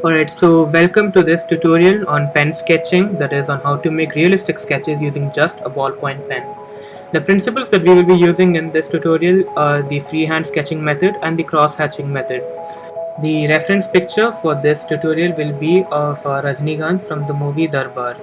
Alright, so welcome to this tutorial on pen sketching, that is on how to make realistic sketches using just a ballpoint pen. The principles that we will be using in this tutorial are the freehand sketching method and the cross-hatching method. The reference picture for this tutorial will be of Rajnikant from the movie Darbar.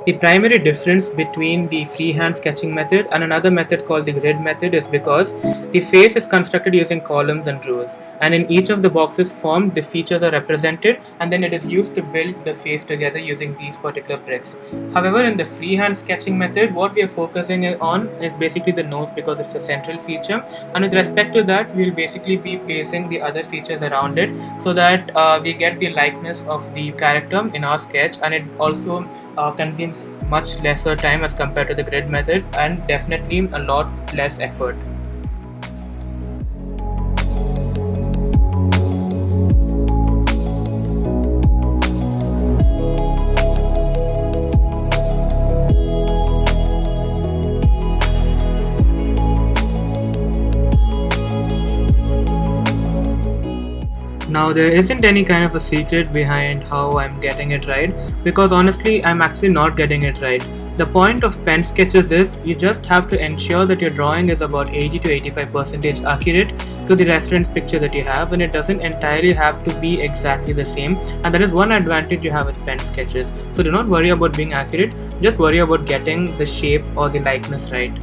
The primary difference between the freehand sketching method and another method called the grid method is because the face is constructed using columns and rows, and in each of the boxes formed the features are represented, and then it is used to build the face together using these particular bricks. However, in the freehand sketching method, what we are focusing on is basically the nose because it's a central feature, and with respect to that we will basically be placing the other features around it so that we get the likeness of the character in our sketch, and it also consumes much lesser time as compared to the grid method and definitely a lot less effort. Now there isn't any kind of a secret behind how I'm getting it right, because honestly I'm actually not getting it right. The point of pen sketches is you just have to ensure that your drawing is about 80 to 85% accurate to the reference picture that you have, and it doesn't entirely have to be exactly the same, and that is one advantage you have with pen sketches. So do not worry about being accurate, just worry about getting the shape or the likeness right.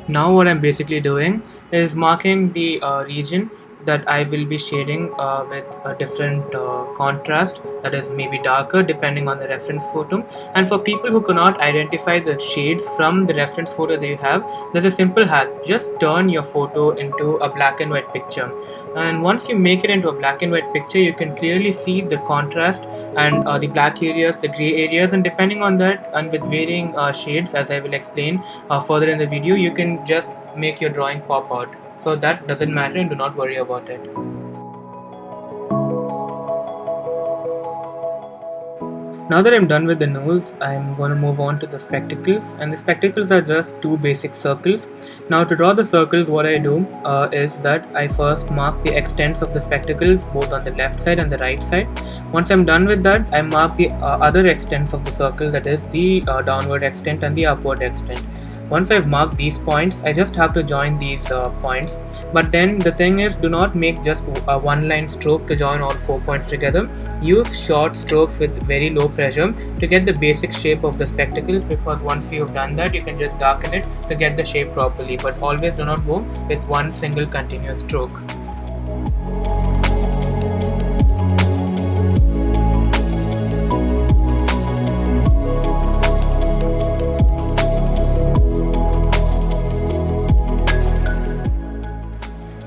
Now what I'm basically doing is marking the region that I will be shading with a different contrast, that is maybe darker depending on the reference photo. And for people who cannot identify the shades from the reference photo that you have, there's a simple hack: just turn your photo into a black and white picture, and once you make it into a black and white picture you can clearly see the contrast and the black areas, the gray areas, and depending on that and with varying shades, as I will explain further in the video, you can just make your drawing pop out. So that doesn't matter and do not worry about it. Now that I'm done with the nose, I'm going to move on to the spectacles, and the spectacles are just two basic circles. Now to draw the circles, what I do is that I first mark the extents of the spectacles both on the left side and the right side. Once I'm done with that, I mark the other extents of the circle, that is the downward extent and the upward extent. Once I've marked these points, I just have to join these points. But then the thing is, do not make just a one line stroke to join all 4 points together. Use short strokes with very low pressure to get the basic shape of the spectacles, because once you've done that, you can just darken it to get the shape properly. But always do not go with one single continuous stroke.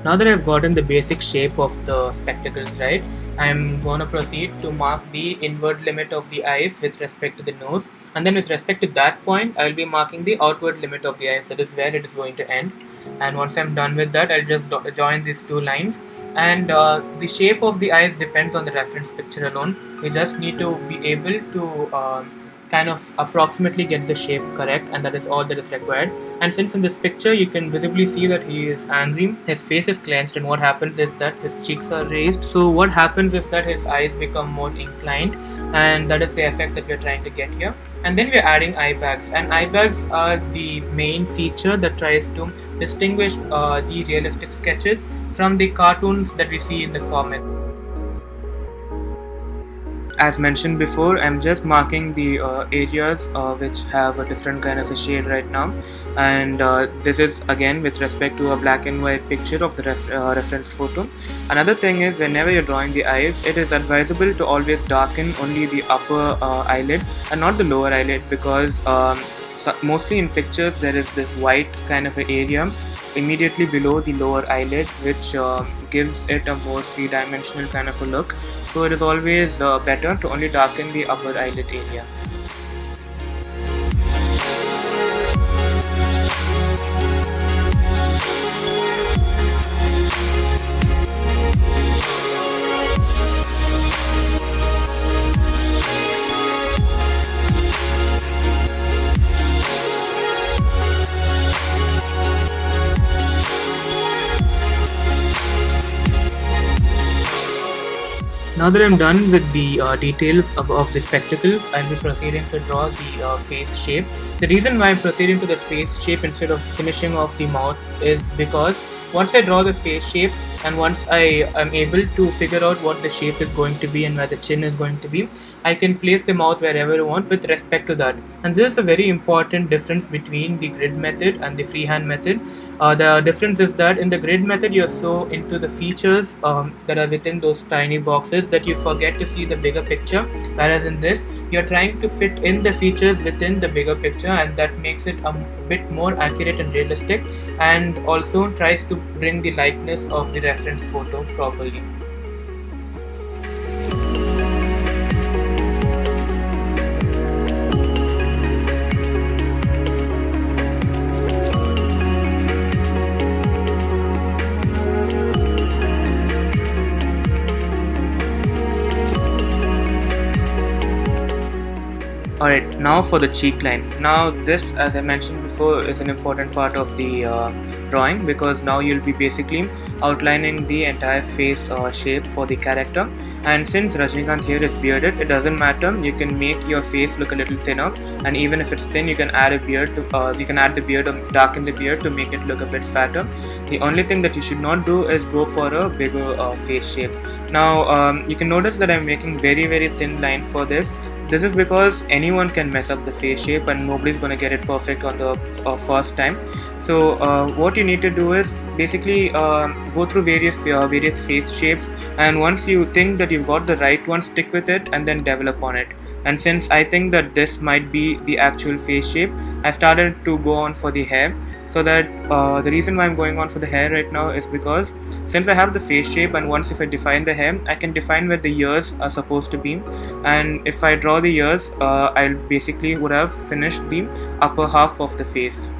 Now that I've gotten the basic shape of the spectacles right, I'm going to proceed to mark the inward limit of the eyes with respect to the nose, and then with respect to that point I'll be marking the outward limit of the eyes, that is where it is going to end. And once I'm done with that, I'll just join these two lines, and the shape of the eyes depends on the reference picture alone. You just need to be able to kind of approximately get the shape correct, and that is all that is required. And since in this picture you can visibly see that he is angry, his face is clenched, and what happens is that his cheeks are raised. So what happens is that his eyes become more inclined, and that is the effect that we are trying to get here. And then we are adding eye bags, and eye bags are the main feature that tries to distinguish the realistic sketches from the cartoons that we see in the comics. As mentioned before, I'm just marking the areas which have a different kind of a shade right now, and this is again with respect to a black and white picture of the reference photo. Another thing is, whenever you're drawing the eyes, it is advisable to always darken only the upper eyelid and not the lower eyelid, because mostly in pictures there is this white kind of an area immediately below the lower eyelid, which gives it a more three-dimensional kind of a look. So it is always better to only darken the upper eyelid area. Now that I'm done with the details of the spectacles, I'll be proceeding to draw the face shape. The reason why I'm proceeding to the face shape instead of finishing off the mouth is because once I draw the face shape and once I am able to figure out what the shape is going to be and where the chin is going to be, I can place the mouth wherever I want with respect to that. And this is a very important difference between the grid method and the freehand method. The difference is that in the grid method you're so into the features that are within those tiny boxes that you forget to see the bigger picture, whereas in this you're trying to fit in the features within the bigger picture, and that makes it a bit more accurate and realistic, and also tries to bring the likeness of the reference photo properly. Alright, now for the cheek line. Now this, as I mentioned before, is an important part of the drawing, because now you'll be basically outlining the entire face shape for the character. And since Rajinikanth here is bearded, it doesn't matter. You can make your face look a little thinner, and even if it's thin, you can add a beard to you can add the beard or darken the beard to make it look a bit fatter. The only thing that you should not do is go for a bigger face shape. Now you can notice that I'm making very thin lines for this. This is because anyone can mess up the face shape and nobody's gonna get it perfect on the first time. So what you need to do is basically go through various face shapes, and once you think that you've got the right one, stick with it and then develop on it. And since I think that this might be the actual face shape, I started to go on for the hair. So that the reason why I'm going on for the hair right now is because since I have the face shape, and once if I define the hair, I can define where the ears are supposed to be. And if I draw the ears, I basically would have finished the upper half of the face.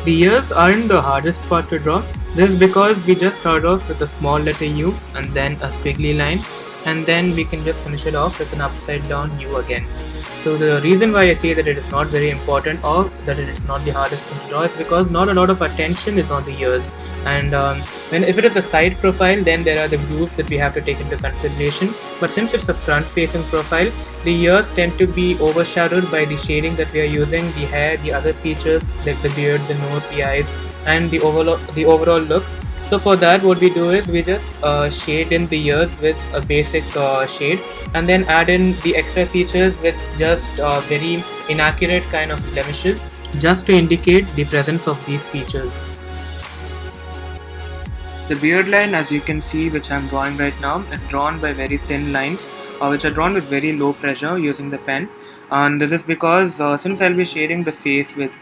The ears aren't the hardest part to draw. This is because we just start off with a small letter U and then a squiggly line, and then we can just finish it off with an upside down U again. So the reason why I say that it is not very important or that it is not the hardest thing to draw is because not a lot of attention is on the ears. And if it is a side profile, then there are the grooves that we have to take into consideration. But since it's a front-facing profile, the ears tend to be overshadowed by the shading that we are using, the hair, the other features like the beard, the nose, the eyes, and the overall look. So for that, what we do is we just shade in the ears with a basic shade, and then add in the extra features with just very inaccurate kind of blemishes, just to indicate the presence of these features. The beard line, as you can see, which I'm drawing right now, is drawn by very thin lines, which are drawn with very low pressure using the pen. And this is because since I'll be shading the face with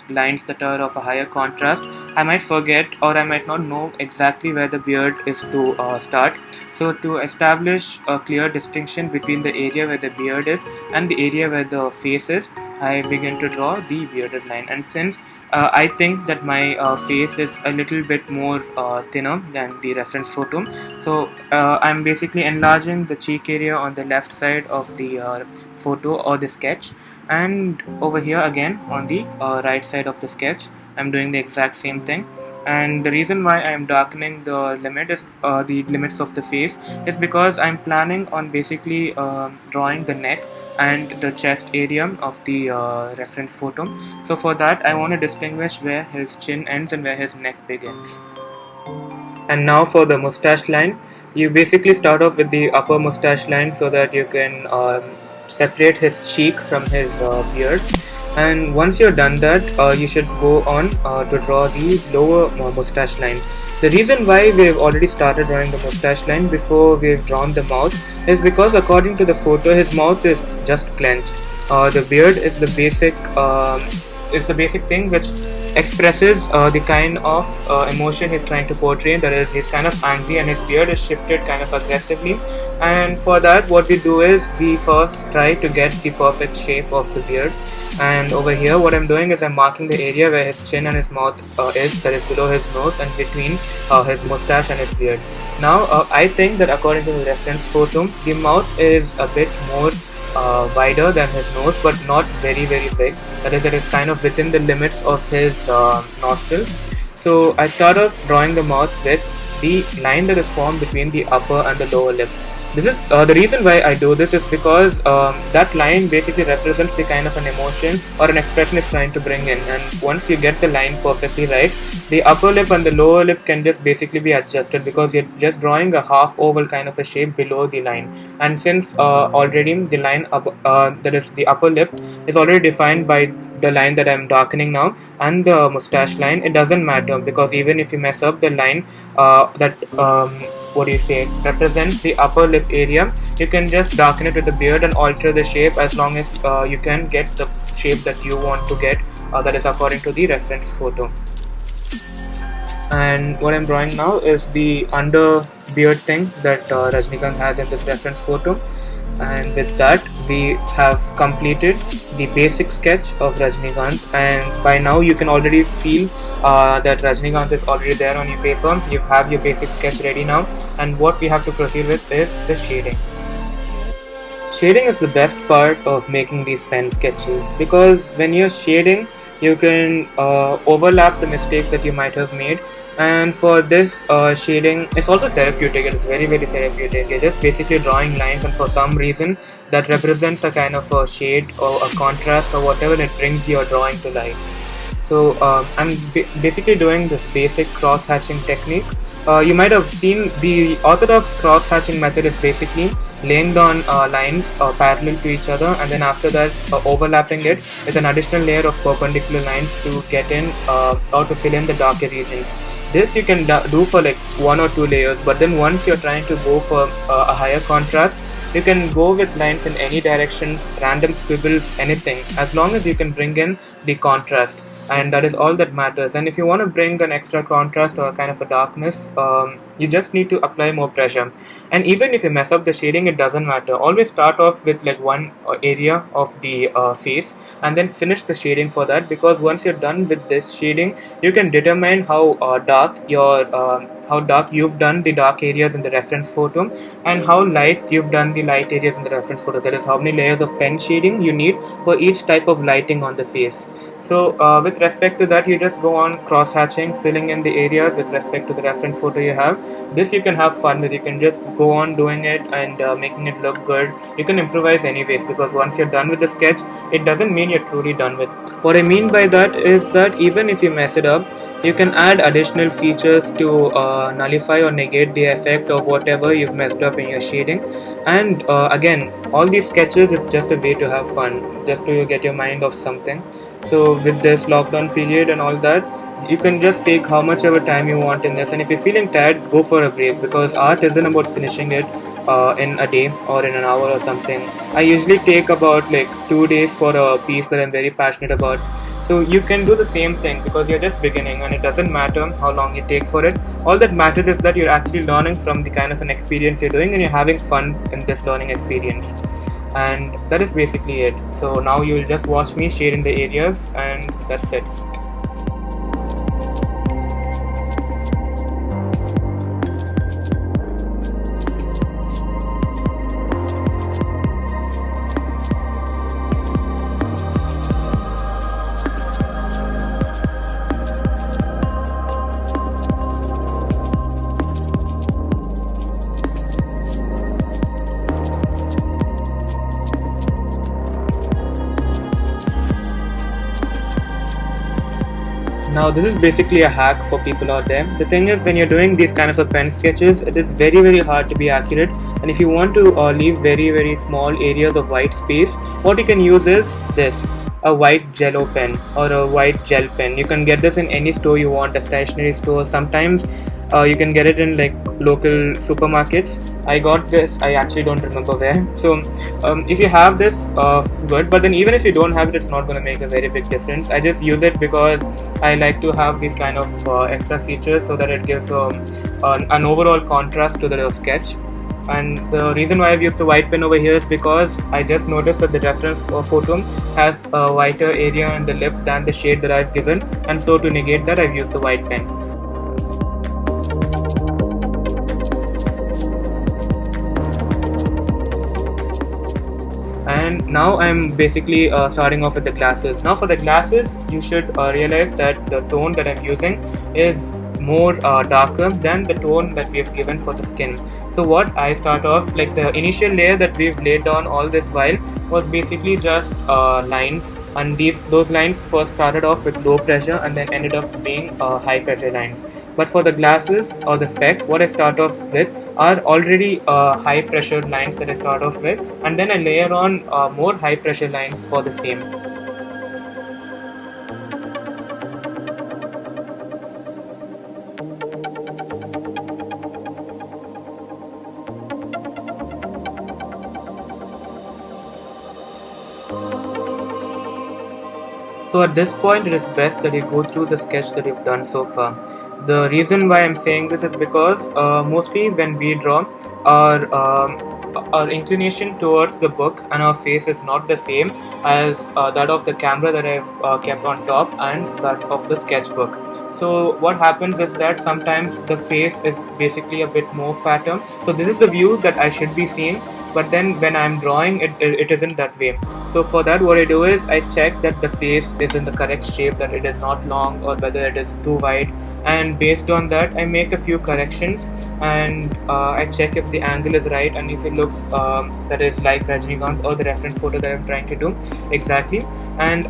lines that are of a higher contrast, I might forget or I might not know exactly where the beard is to start. So to establish a clear distinction between the area where the beard is and the area where the face is, I begin to draw the bearded line. And since I think that my face is a little bit more thinner than the reference photo, so I'm basically enlarging the cheek area on the left side of the photo or the sketch, and over here again on the right side of the sketch I'm doing the exact same thing. And the reason why I am darkening the limits of the face is because I'm planning on basically drawing the neck and the chest area of the reference photo. So for that I want to distinguish where his chin ends and where his neck begins. And now for the mustache line, you basically start off with the upper mustache line so that you can separate his cheek from his beard. And once you're done that, you should go on to draw the lower mustache line. The reason why we've already started drawing the mustache line before we've drawn the mouth is because according to the photo, his mouth is just clenched. The beard is the basic thing which expresses the kind of emotion he's trying to portray. That is, he's kind of angry and his beard is shifted kind of aggressively. And for that, what we do is we first try to get the perfect shape of the beard. And over here, what I'm doing is I'm marking the area where his chin and his mouth is, that is below his nose and between his mustache and his beard. Now, I think that according to the reference photo, the mouth is a bit more wider than his nose, but not very big. That is, it is kind of within the limits of his nostrils. So I start off drawing the mouth with the line that is formed between the upper and the lower lip. This is the reason why I do this is because that line basically represents the kind of an emotion or an expression it's trying to bring in. And once you get the line perfectly right, the upper lip and the lower lip can just basically be adjusted, because you're just drawing a half oval kind of a shape below the line. And since already the line that is the upper lip is already defined by the line that I'm darkening now and the mustache line, it doesn't matter, because even if you mess up the line that represents the upper lip area, you can just darken it with the beard and alter the shape, as long as you can get the shape that you want to get, that is according to the reference photo. And what I'm drawing now is the under beard thing that Rajnikant has in this reference photo. And with that, we have completed the basic sketch of Rajnikant, and by now you can already feel that Rajnikant is already there on your paper. You have your basic sketch ready now, and what we have to proceed with is the shading. Shading is the best part of making these pen sketches, because when you're shading, you can overlap the mistakes that you might have made. And for this shading, it's also therapeutic. It is very therapeutic. You're just basically drawing lines, and for some reason that represents a kind of a shade or a contrast or whatever, and it brings your drawing to life. So I'm basically doing this basic cross-hatching technique. You might have seen the orthodox cross-hatching method is basically laying down lines parallel to each other, and then after that overlapping it with an additional layer of perpendicular lines to get in or to fill in the darker regions. This you can do for like 1 or 2 layers, but then once you're trying to go for a higher contrast, you can go with lines in any direction, random squiggles, anything, as long as you can bring in the contrast. And that is all that matters. And if you want to bring an extra contrast or kind of a darkness, you just need to apply more pressure. And even if you mess up the shading, it doesn't matter. Always start off with like one area of the face and then finish the shading for that, because once you're done with this shading, you can determine how dark you've done the dark areas in the reference photo and how light you've done the light areas in the reference photo. That is how many layers of pen shading you need for each type of lighting on the face. So with respect to that, you just go on cross-hatching, filling in the areas with respect to the reference photo you have. This you can have fun with. You can just go on doing it and making it look good. You can improvise anyways, because once you're done with the sketch, it doesn't mean you're truly done with. What I mean by that is that even if you mess it up, you can add additional features to nullify or negate the effect of whatever you've messed up in your shading. And again, all these sketches is just a way to have fun, just to get your mind off something. So with this lockdown period and all that, you can just take how much ever time you want in this, and if you're feeling tired, go for a break, because art isn't about finishing it in a day or in an hour or something. I usually take about like 2 days for a piece that I'm very passionate about. So you can do the same thing, because you're just beginning and it doesn't matter how long you take for it. All that matters is that you're actually learning from the kind of an experience you're doing, and you're having fun in this learning experience. And that is basically it. So now you'll just watch me shading the areas, and that's it. Now this is basically a hack for people out there. The thing is, when you're doing these kind of a pen sketches, it is very hard to be accurate, and if you want to leave very small areas of white space, what you can use is this, a white jello pen or a white gel pen. You can get this in any store you want, a stationery store. Sometimes you can get it in like local supermarkets. I got this, I actually don't remember where. So if you have this, good, but then even if you don't have it, it's not going to make a very big difference. I just use it because I like to have these kind of extra features so that it gives an overall contrast to the sketch. And the reason why I've used the white pen over here is because I just noticed that the reference photo has a whiter area in the lip than the shade that I've given, and so to negate that I've used the white pen. And now I'm basically starting off with the glasses. Now for the glasses, you should realize that the tone that I'm using is more darker than the tone that we have given for the skin. So what I start off, like the initial layer that we've laid down all this while was basically just lines, and those lines first started off with low pressure and then ended up being high pressure lines. But for the glasses or the specs, what I start off with are already high pressure lines that I start off with, and then I layer on more high pressure lines for the same. So at this point, it is best that you go through the sketch that you've done so far. The reason why I'm saying this is because mostly when we draw, our inclination towards the book and our face is not the same as that of the camera that I've kept on top and that of the sketchbook. So what happens is that sometimes the face is basically a bit more fatter. So this is the view that I should be seeing, but then when I'm drawing it isn't that way. So for that, what I do is I check that the face is in the correct shape, that it is not long or whether it is too wide, and based on that I make a few corrections, and I check if the angle is right and if it looks that is like Rajinikanth or the reference photo that I'm trying to do exactly. And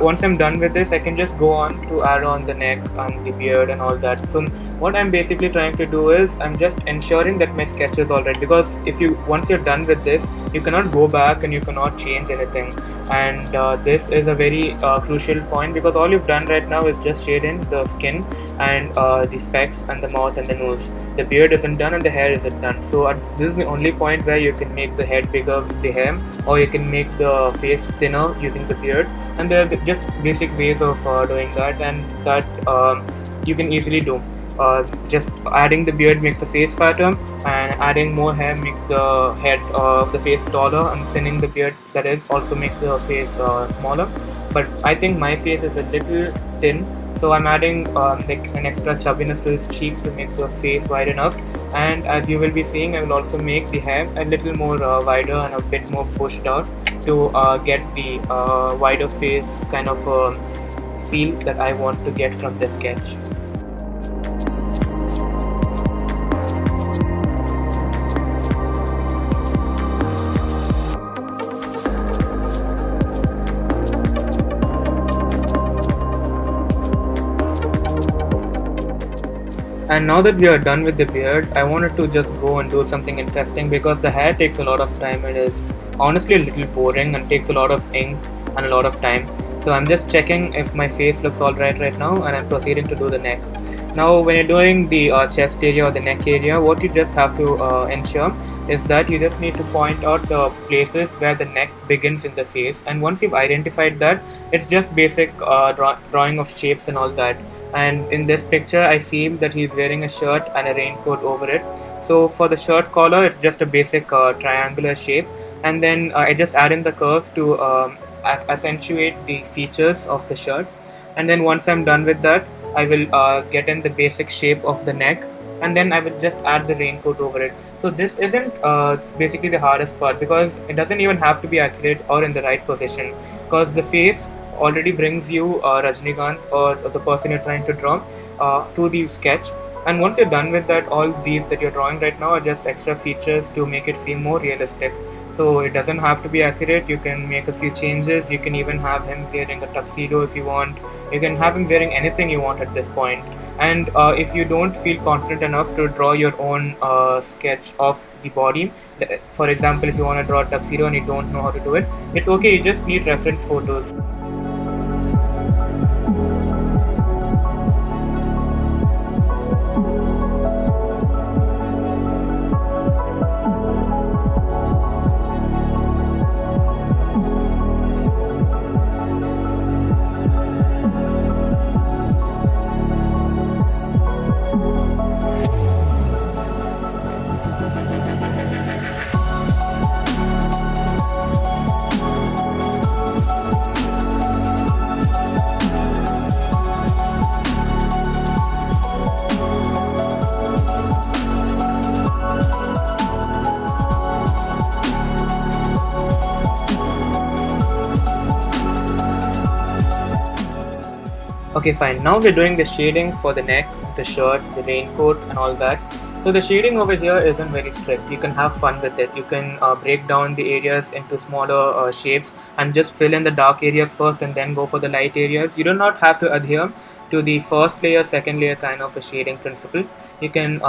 once I'm done with this, I can just go on to add on the neck and the beard and all that. So what I'm basically trying to do is I'm just ensuring that my sketch is alright, because if you once you're done with this, you cannot go back and you cannot change anything. And this is a very crucial point, because all you've done right now is just shade in the skin and the specs and the mouth and the nose. The beard isn't done and the hair isn't done. So this is the only point where you can make the head bigger with the hair, or you can make the face thinner using the beard. And there are just basic ways of doing that, and that you can easily do. Just adding the beard makes the face fatter, and adding more hair makes the head of the face taller, and thinning the beard, that is, also makes the face smaller. But I think my face is a little thin, so I'm adding like an extra chubbiness to his cheeks to make the face wide enough. And as you will be seeing, I will also make the hair a little more wider and a bit more pushed out to get the wider face kind of feel that I want to get from this sketch. And now that we are done with the beard, I wanted to just go and do something interesting, because the hair takes a lot of time. It is honestly a little boring and takes a lot of ink and a lot of time. So I'm just checking if my face looks alright right now, and I'm proceeding to do the neck. Now when you're doing the chest area or the neck area, what you just have to ensure is that you just need to point out the places where the neck begins in the face. And once you've identified that, it's just basic drawing of shapes and all that. And in this picture I see that he's wearing a shirt and a raincoat over it. So for the shirt collar, it's just a basic triangular shape, and then I just add in the curves to accentuate the features of the shirt. And then once I'm done with that, I will get in the basic shape of the neck, and then I will just add the raincoat over it. So this isn't basically the hardest part, because it doesn't even have to be accurate or in the right position, because the face already brings you Rajinikanth or the person you're trying to draw to the sketch. And once you're done with that, all these that you're drawing right now are just extra features to make it seem more realistic. So it doesn't have to be accurate. You can make a few changes. You can even have him wearing a tuxedo if you want. You can have him wearing anything you want at this point. And if you don't feel confident enough to draw your own sketch of the body, for example, if you want to draw a tuxedo and you don't know how to do it, it's okay. You just need reference photos. Okay, fine. Now we're doing the shading for the neck, the shirt, the raincoat, and all that. So the shading over here isn't very strict. You can have fun with it. You can break down the areas into smaller shapes and just fill in the dark areas first and then go for the light areas. You do not have to adhere to the first layer, second layer kind of a shading principle. You can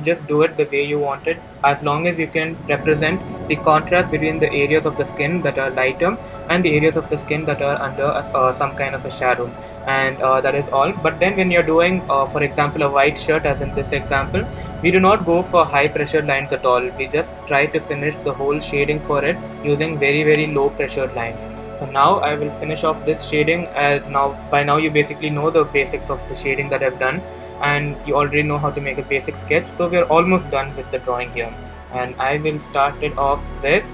just do it the way you want it, as long as you can represent the contrast between the areas of the skin that are lighter and the areas of the skin that are under some kind of a shadow, and that is all. But then when you're doing for example a white shirt, as in this example, we do not go for high pressure lines at all. We just try to finish the whole shading for it using very low pressure lines. So now I will finish off this shading, as by now you basically know the basics of the shading that I've done, and you already know how to make a basic sketch. So we're almost done with the drawing here, and I will start it off with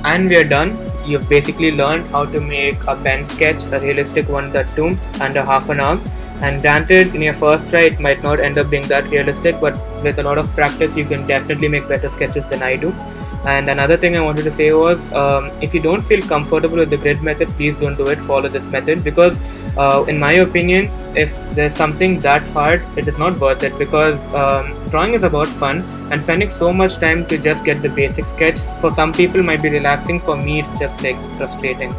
and we are done. You've basically learned how to make a pen sketch, a realistic one that too, under half an hour. And granted, in your first try, it might not end up being that realistic, but with a lot of practice, you can definitely make better sketches than I do. And another thing I wanted to say was, if you don't feel comfortable with the grid method, please don't do it. Follow this method, because, in my opinion, if there's something that hard, it is not worth it, because drawing is about fun, and spending so much time to just get the basic sketch for some people might be relaxing. For me, it's just like frustrating.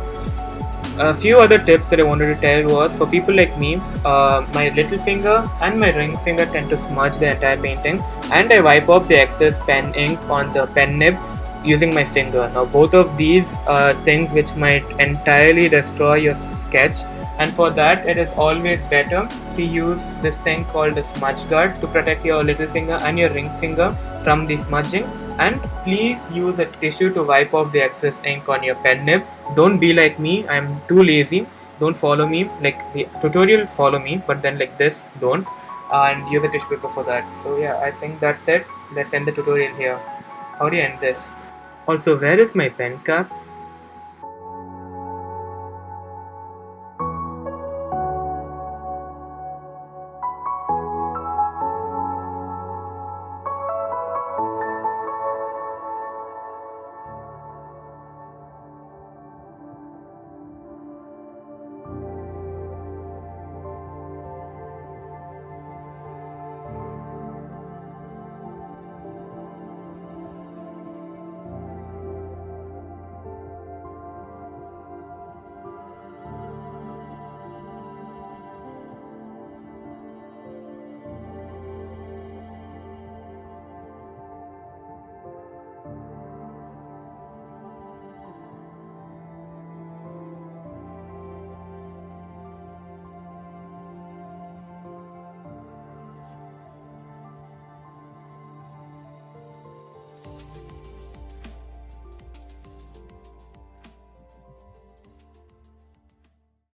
A few other tips that I wanted to tell was, for people like me, my little finger and my ring finger tend to smudge the entire painting, and I wipe off the excess pen ink on the pen nib using my finger. Now, both of these are things which might entirely destroy your sketch, and for that, it is always better to use this thing called a smudge guard to protect your little finger and your ring finger from the smudging. And please use a tissue to wipe off the excess ink on your pen nib. Don't be like me, I'm too lazy. Don't follow me, like the tutorial, follow me, but then like this, don't. And use a tissue paper for that. So yeah, I think that's it. Let's end the tutorial here. How do you end this? Also, where is my pen cap?